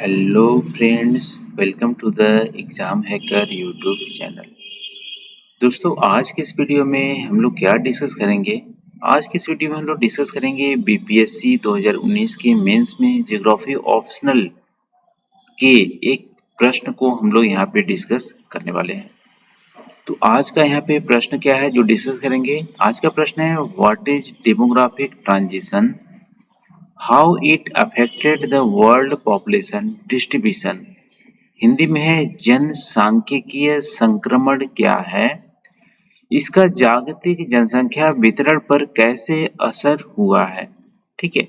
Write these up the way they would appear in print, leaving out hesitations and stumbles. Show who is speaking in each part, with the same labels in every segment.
Speaker 1: Hello friends, welcome to the exam hacker YouTube channel. दोस्तों, आज के इस वीडियो में हम लोग क्या डिस्कस करेंगे। आज के इस वीडियो में हम लोग डिस्कस करेंगे बीपीएससी 2019 के मेंस में ज्योग्राफी ऑप्शनल के एक प्रश्न को हम लोग यहाँ पे डिस्कस करने वाले हैं। तो आज का यहाँ पे प्रश्न क्या है जो डिस्कस करेंगे। आज का प्रश्न है, what is demographic transition, how it affected the world population distribution. Hindi में है, जनसांख्यिकीय संक्रमण क्या है, इसका जागतिक जनसंख्या वितरण पर कैसे असर हुआ है। ठीक है,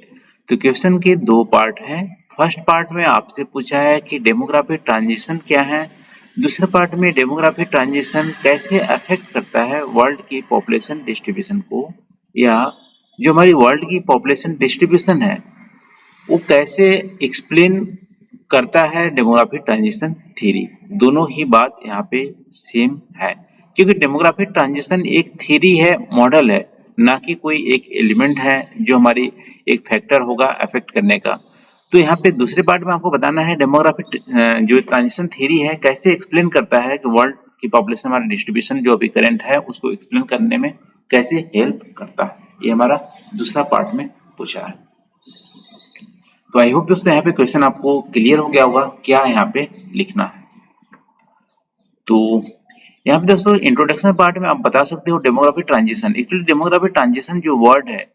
Speaker 1: तो क्वेश्चन के दो पार्ट हैं। फर्स्ट पार्ट में आपसे पूछा है कि डेमोग्राफिक ट्रांजिशन क्या है, दूसरे पार्ट में डेमोग्राफिक ट्रांजिशन कैसे अफेक्ट करता है वर्ल्ड की पॉपुलेशन डिस्ट्रीब्यूशन को, या जो हमारी वर्ल्ड की पॉपुलेशन डिस्ट्रीब्यूशन है वो कैसे एक्सप्लेन करता है डेमोग्राफिक ट्रांजिशन थ्योरी। दोनों ही बात यहाँ पे सेम है, क्योंकि डेमोग्राफिक ट्रांजिशन एक थ्योरी है, मॉडल है, ना कि कोई एक एलिमेंट है जो हमारी एक फैक्टर होगा अफेक्ट करने का। तो यहाँ पे दूसरे पार्ट में आपको बताना है डेमोग्राफिक जो ट्रांजिशन थ्योरी है कैसे एक्सप्लेन करता है कि वर्ल्ड की पॉपुलेशन हमारा डिस्ट्रीब्यूशन जो अभी करंट है उसको एक्सप्लेन करने में कैसे हेल्प करता है। ये हमारा दूसरा पार्ट में पूछा है। तो आई होप दोस्तों यहाँ पे क्वेश्चन आपको क्लियर हो गया होगा क्या यहाँ पे लिखना है। तो यहाँ पे दोस्तों इंट्रोडक्शन पार्ट में आप बता सकते हो demographic transition. Actually demographic transition जो वर्ड है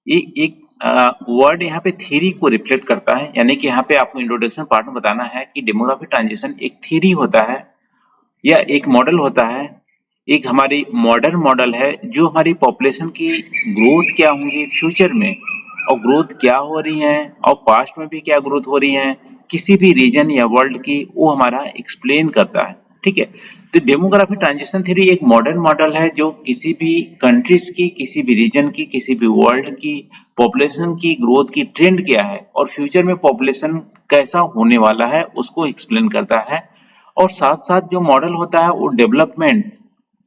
Speaker 1: ये एक वर्ड यहाँ पे थ्योरी को रिफ्लेक्ट करता है, यानी कि यहाँ पे आपको इंट्रोडक्शन पार्ट में बताना है कि डेमोग्राफिक ट्रांजिशन एक थ्योरी होता है या एक मॉडल होता है, एक हमारी मॉडर्न मॉडल है जो हमारी पॉपुलेशन की ग्रोथ क्या होंगी फ्यूचर में, और ग्रोथ क्या हो रही है और पास्ट में भी क्या ग्रोथ हो रही है किसी भी रीजन या वर्ल्ड की, वो हमारा एक्सप्लेन करता है। ठीक है, तो डेमोग्राफिक ट्रांजिशन थ्योरी एक मॉडर्न मॉडल है जो किसी भी कंट्रीज की, किसी भी रीजन की, किसी भी वर्ल्ड की पॉपुलेशन की ग्रोथ की ट्रेंड क्या है और फ्यूचर में पॉपुलेशन कैसा होने वाला है उसको एक्सप्लेन करता है। और साथ साथ जो मॉडल होता है वो डेवलपमेंट,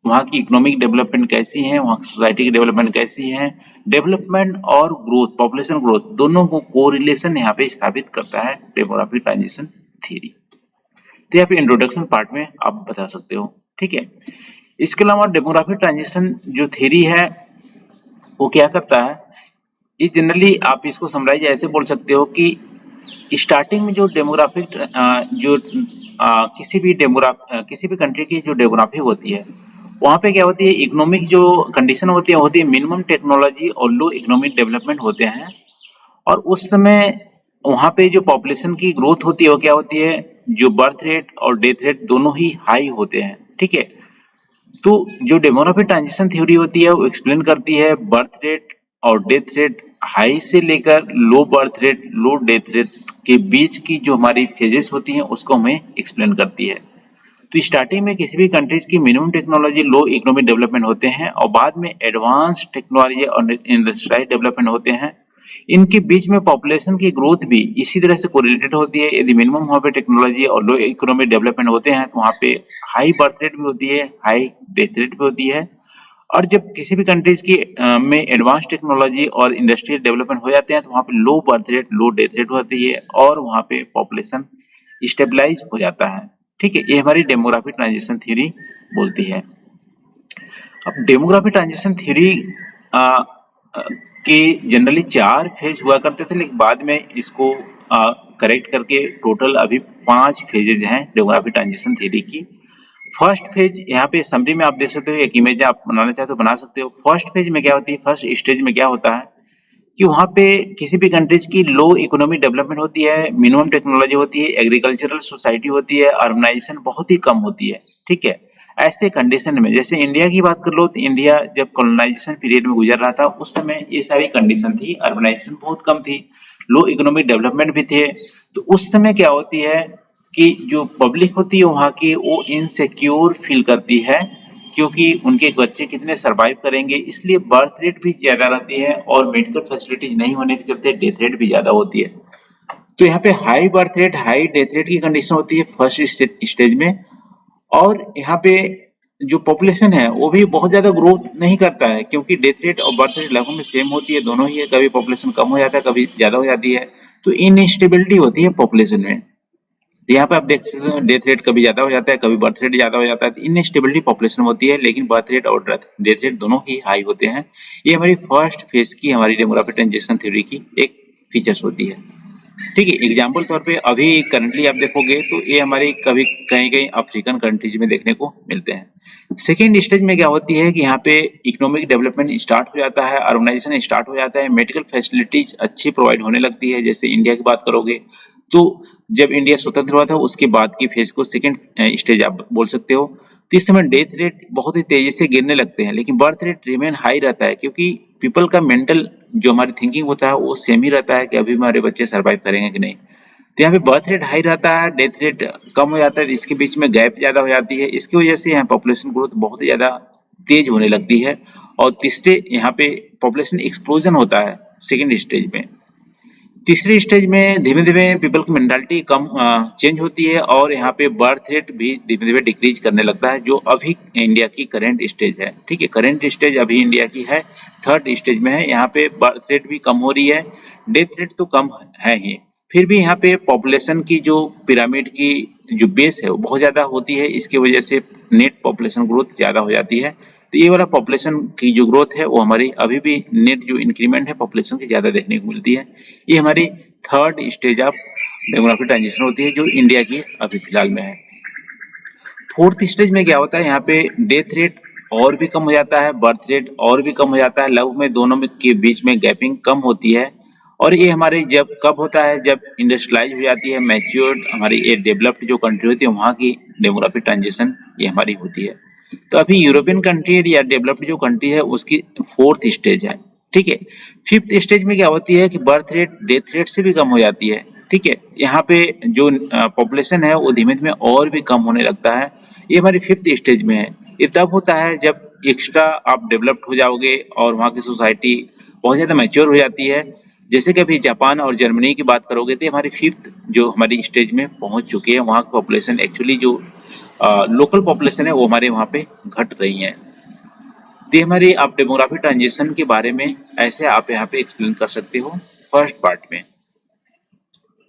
Speaker 1: वहाँ की इकोनॉमिक डेवलपमेंट कैसी है, वहाँ की सोसाइटी की डेवलपमेंट कैसी है, डेवलपमेंट और ग्रोथ, पॉपुलेशन ग्रोथ दोनों को कोरिलेशन यहाँ पे स्थापित करता है डेमोग्राफिक ट्रांजिशन थ्योरी। तो यहाँ पे इंट्रोडक्शन पार्ट में आप बता सकते हो। ठीक है, इसके अलावा डेमोग्राफिक ट्रांजिशन जो थ्योरी है वो क्या करता है, ये जनरली आप इसको समराइज ऐसे बोल सकते हो कि स्टार्टिंग में जो डेमोग्राफिक जो किसी भी कंट्री की जो डेमोग्राफी होती है वहाँ पे क्या होती है, इकोनॉमिक जो कंडीशन होती है मिनिमम टेक्नोलॉजी और लो इकोनॉमिक डेवलपमेंट होते हैं। और उस समय वहाँ पे जो पॉपुलेशन की ग्रोथ होती है वो क्या होती है, जो बर्थ रेट और डेथ रेट दोनों ही हाई होते हैं। ठीक है, तो जो डेमोग्राफिक ट्रांजिशन थ्योरी होती है वो एक्सप्लेन करती है बर्थ रेट और डेथ रेट हाई से लेकर लो बर्थ रेट लो डेथ रेट के बीच की जो हमारी फेजेस होती हैं उसको हमें एक्सप्लेन करती है। तो स्टार्टिंग में किसी भी कंट्रीज की minimum technology low economic development होते हैं और बाद में एडवांस टेक्नोलॉजी और इंडस्ट्रियलाइज्ड डेवलपमेंट होते हैं। इनके बीच में पॉपुलेशन की ग्रोथ भी इसी तरह से कोरिलेटेड होती है। यदि मिनिमम वहाँ पे टेक्नोलॉजी और लो इकोनॉमिक डेवलपमेंट होते हैं तो वहाँ पे हाई बर्थ रेट भी होती है, हाई डेथ रेट भी होती है। और जब किसी भी कंट्रीज की में एडवांस टेक्नोलॉजी और इंडस्ट्रियल डेवलपमेंट हो जाते हैं तो वहाँ पे लो बर्थ रेट लो डेथ रेट होती है और वहाँ पे पॉपुलेशन स्टेबलाइज हो जाता है। ठीक है, ये हमारी डेमोग्राफिक ट्रांजिशन थ्योरी बोलती है। अब डेमोग्राफिक ट्रांजिशन थ्योरी के जनरली 4 फेज हुआ करते थे, लेकिन बाद में इसको करेक्ट करके टोटल अभी 5 फेजेज हैं डेमोग्राफिक ट्रांजिशन थ्योरी की। फर्स्ट फेज यहाँ पे समरी में आप देख सकते हो, एक इमेज आप बनाना चाहते हो बना सकते हो। फर्स्ट फेज में क्या होती है, फर्स्ट स्टेज में क्या होता है कि वहाँ पे किसी भी कंट्रीज की लो इकोनॉमिक डेवलपमेंट होती है, मिनिमम टेक्नोलॉजी होती है, एग्रीकल्चरल सोसाइटी होती है, अर्बनाइजेशन बहुत ही कम होती है। ठीक है, ऐसे कंडीशन में जैसे इंडिया की बात कर लो तो इंडिया जब कॉलोनाइजेशन पीरियड में गुजर रहा था उस समय ये सारी कंडीशन थी, अर्बनाइजेशन बहुत कम थी, लो इकोनॉमिक डेवलपमेंट भी थे। तो उस समय क्या होती है कि जो पब्लिक होती है वहाँ की वो इनसिक्योर फील करती है, क्योंकि उनके बच्चे कितने सरवाइव करेंगे, इसलिए बर्थ रेट भी ज्यादा रहती है और मेडिकल फैसिलिटीज नहीं होने के चलते डेथ रेट भी ज्यादा होती है। तो यहाँ पे high birth rate high death rate की कंडीशन होती है फर्स्ट स्टेज में। और यहाँ पे जो पॉपुलेशन है वो भी बहुत ज्यादा ग्रोथ नहीं करता है, क्योंकि डेथ रेट और बर्थ रेट लगभग में सेम होती है, दोनों ही है, कभी पॉपुलेशन कम हो जाता है कभी ज्यादा हो जाती है, तो इनस्टेबिलिटी होती है पॉपुलेशन में। तो यहाँ पे आप देख सकते हो डेथ रेट कभी ज्यादा हो जाता है, कभी बर्थ रेट ज्यादा हो जाता है, तो इनस्टेबिलिटी पॉपुलेशन होती है, लेकिन बर्थ रेट और डेथ रेट दोनों ही हाई होते हैं। ये हमारी फर्स्ट फेज की हमारी डेमोग्राफिक ट्रांजिशन थ्योरी की एक फीचर्स होती है। ठीक है, एग्जाम्पल तौर पे अभी करंटली आप देखोगे तो ये हमारे कभी कहीं कहीं अफ्रीकन कंट्रीज में देखने को मिलते हैं। सेकेंड स्टेज में क्या होती है कि यहाँ पे इकोनॉमिक डेवलपमेंट स्टार्ट हो जाता है, अर्बनाइजेशन स्टार्ट हो जाता है, मेडिकल फैसिलिटीज अच्छी प्रोवाइड होने लगती है। जैसे इंडिया की बात करोगे तो जब इंडिया स्वतंत्र हुआ था उसके बाद की फेज को सेकेंड स्टेज आप बोल सकते हो। तो इस समय डेथ रेट बहुत ही तेजी से गिरने लगते हैं, लेकिन बर्थ रेट रिमेन हाई रहता है, क्योंकि पीपल का मेंटल जो हमारी थिंकिंग होता है वो सेम ही रहता है कि अभी हमारे बच्चे सरवाइव करेंगे कि नहीं। तो यहाँ पे बर्थ रेट हाई रहता है, डेथ रेट कम हो जाता है, इसके बीच में गैप ज्यादा हो जाती है। इसकी वजह से यहाँ पॉपुलेशन ग्रोथ बहुत ही ज्यादा तेज होने लगती है। और तीसरे यहाँ पे पॉपुलेशन एक्सप्लोजन होता है सेकेंड स्टेज में। तीसरी स्टेज में धीमे धीमे पीपल की मेंटालिटी कम चेंज होती है और यहाँ पे बर्थ रेट भी धीमे धीमे डिक्रीज करने लगता है, जो अभी इंडिया की करंट स्टेज है। ठीक है, करंट स्टेज अभी इंडिया की है, थर्ड स्टेज में है। यहाँ पे बर्थ रेट भी कम हो रही है, डेथ रेट तो कम है ही, फिर भी यहाँ पे पॉपुलेशन की जो पिरामिड की जो बेस है वो बहुत ज्यादा होती है। इसकी वजह से नेट पॉपुलेशन ग्रोथ ज्यादा हो जाती है। तो ये वाला पॉपुलेशन की जो ग्रोथ है वो हमारी अभी भी नेट जो इंक्रीमेंट है पॉपुलेशन की ज्यादा देखने को मिलती है। ये हमारी third stage of demographic transition होती है जो इंडिया की अभी फिलहाल में है। फोर्थ स्टेज में क्या होता है, यहाँ पे डेथ रेट और भी कम हो जाता है, बर्थ रेट और भी कम हो जाता है, लगभग में दोनों के बीच में गैपिंग कम होती है। और ये हमारे जब कब होता है, जब इंडस्ट्रियलाइज हो जाती है, मैच्योर्ड हमारी ये डेवलप्ड जो कंट्री होती है वहाँ की डेमोग्राफिक ट्रांजिशन ये हमारी होती है। तो अभी यूरोपियन कंट्री या डेवलप्ड जो कंट्री है उसकी फोर्थ स्टेज है। ठीक है, फिफ्थ स्टेज में क्या होती है कि बर्थ रेट डेथ रेट से भी कम हो जाती है। ठीक है, यहाँ पे जो पॉपुलेशन है वो धीमे धीमे और भी कम होने लगता है। ये हमारी फिफ्थ स्टेज में है। ये तब होता है जब एक्स्ट्रा आप डेवलप्ड हो जाओगे और वहाँ की सोसाइटी बहुत ज्यादा मैच्योर हो जाती है। जैसे कि अभी जापान और जर्मनी की बात करोगे तो हमारी फिफ्थ जो हमारी स्टेज में पहुंच चुकी है, वहाँ की पॉपुलेशन एक्चुअली जो लोकल पॉपुलेशन है वो हमारे वहाँ पे घट रही है। तो ये हमारी आप डेमोग्राफिक ट्रांजिशन के बारे में ऐसे आप यहाँ पे एक्सप्लेन कर सकते हो फर्स्ट पार्ट में।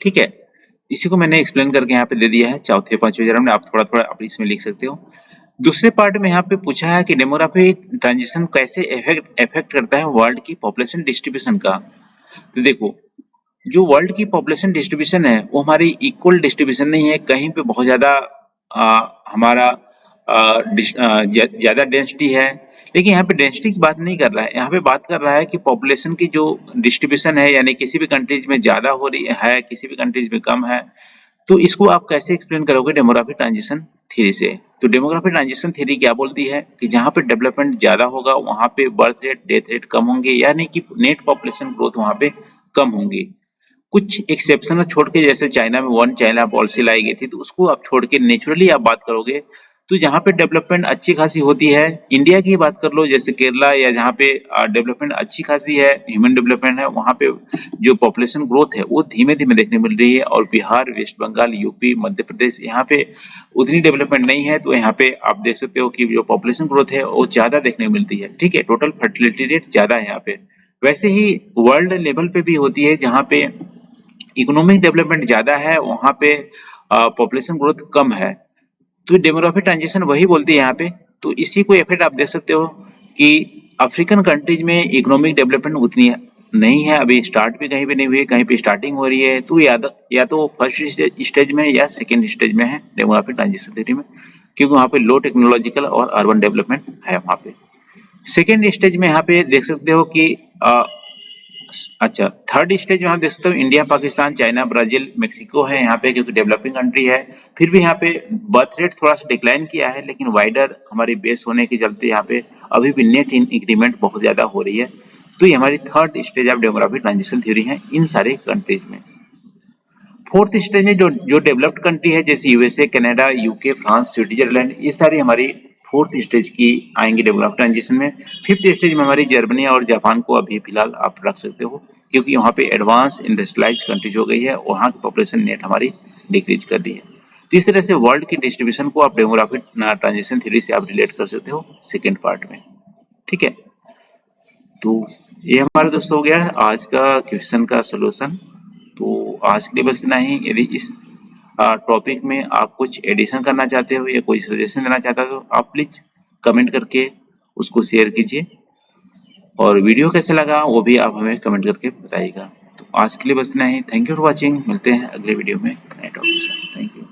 Speaker 1: ठीक है, इसी को मैंने एक्सप्लेन करके यहाँ पे दे दिया है चौथे पांचवें चरण में, आप थोड़ा थोड़ा आप इसमें लिख सकते हो। दूसरे पार्ट में यहाँ पे पूछा है कि डेमोग्राफिक ट्रांजिशन कैसे इफेक्ट करता है वर्ल्ड की पॉपुलेशन डिस्ट्रीब्यूशन का। तो देखो, जो वर्ल्ड की पॉपुलेशन डिस्ट्रीब्यूशन है वो हमारी इक्वल डिस्ट्रीब्यूशन नहीं है, कहीं पे बहुत ज्यादा हमारा ज्यादा डेंसिटी है। लेकिन यहाँ पे डेंसिटी की बात नहीं कर रहा है, यहाँ पे बात कर रहा है कि पॉपुलेशन की जो डिस्ट्रीब्यूशन है, यानी किसी भी कंट्रीज में ज्यादा हो रही है, किसी भी कंट्रीज में कम है। तो इसको आप कैसे एक्सप्लेन करोगे डेमोग्राफिक ट्रांजिशन थ्योरी से। तो डेमोग्राफिक ट्रांजिशन थ्योरी क्या बोलती है कि जहाँ पे डेवलपमेंट ज्यादा होगा वहां पे बर्थ रेट डेथ रेट कम होंगे, यानी कि नेट पॉपुलेशन ग्रोथ वहां पे कम होंगी। कुछ एक्सेप्शन छोड़ के, जैसे चाइना में वन चाइना पॉलिसी लाई गई थी, तो उसको आप छोड़ के नेचुरली आप बात करोगे तो जहाँ पे डेवलपमेंट अच्छी खासी होती है, इंडिया की बात कर लो जैसे केरला, या जहाँ पे डेवलपमेंट अच्छी खासी है, ह्यूमन डेवलपमेंट है, वहाँ पे जो पॉपुलेशन ग्रोथ है वो धीमे धीमे देखने मिल रही है। और बिहार, वेस्ट बंगाल, यूपी, मध्य प्रदेश, यहाँ पे उतनी डेवलपमेंट नहीं है, तो यहाँ पे आप देख सकते हो कि जो पॉपुलेशन ग्रोथ है वो ज्यादा देखने को मिलती है। ठीक है, टोटल फर्टिलिटी रेट ज्यादा है यहाँ पे। वैसे ही वर्ल्ड लेवल पे भी होती है, जहाँ पे इकोनॉमिक डेवलपमेंट ज्यादा है वहां पे पॉपुलेशन ग्रोथ कम है। तो डेमोग्राफिक ट्रांजिशन वही बोलती है यहाँ पे। तो इसी को इफेक्ट आप देख सकते हो कि अफ्रीकन कंट्रीज में इकोनॉमिक डेवलपमेंट उतनी नहीं है, अभी स्टार्ट भी कहीं पे नहीं हुई है, कहीं पे स्टार्टिंग हो रही है। तो या तो फर्स्ट स्टेज में या सेकेंड स्टेज में है डेमोग्राफिक ट्रांजिशन थ्योरी में, क्योंकि वहाँ पे लो टेक्नोलॉजिकल और अर्बन डेवलपमेंट है वहाँ पे। सेकेंड स्टेज में यहाँ पे देख सकते हो कि अच्छा, थर्ड स्टेज में हम देख सकते हो India, Pakistan, China, Brazil, Mexico है यहाँ पे, क्योंकि डेवलपिंग कंट्री है। फिर भी यहाँ पे बर्थ रेट थोड़ा सा डिक्लाइन किया है, लेकिन वाइडर हमारी बेस होने के चलते यहाँ पे अभी भी नेट इंक्रीमेंट बहुत ज्यादा हो रही है। तो ये हमारी third stage of demographic transition theory है इन सारे कंट्रीज में। फोर्थ स्टेज में जो डेवलप्ड कंट्री है जैसे USA, Canada, UK, France, Switzerland, ये सारी हमारी फोर्थ स्टेज की आएंगे डेवलप्ड ट्रांजिशन में। फिफ्थ स्टेज में हमारी जर्मनी और जापान को अभी फिलहाल आप रख सकते हो, क्योंकि वहाँ पे एडवांस इंडस्ट्रियलाइज कंट्रीज हो गई है, वहाँ की पॉपुलेशन नेट हमारी डिक्रीज कर रही है। तो इस तरह से वर्ल्ड की डिस्ट्रीब्यूशन को आप डेमोग्राफिक ट्रांजिशन थ्योरी से आप रिलेट कर सकते हो सेकेंड पार्ट में। ठीक है, तो ये हमारा दोस्तों हो गया आज का क्वेश्चन का सोल्यूशन। तो आज के लिए बस इतना ही। यदि इस टॉपिक में आप कुछ एडिशन करना चाहते हो या कोई सजेशन देना चाहते हो तो आप प्लीज कमेंट करके उसको शेयर कीजिए, और वीडियो कैसे लगा वो भी आप हमें कमेंट करके बताइएगा। तो आज के लिए बस इतना ही। Thank you for watching. मिलते हैं अगले वीडियो में नए टॉपिक के साथ। Thank you.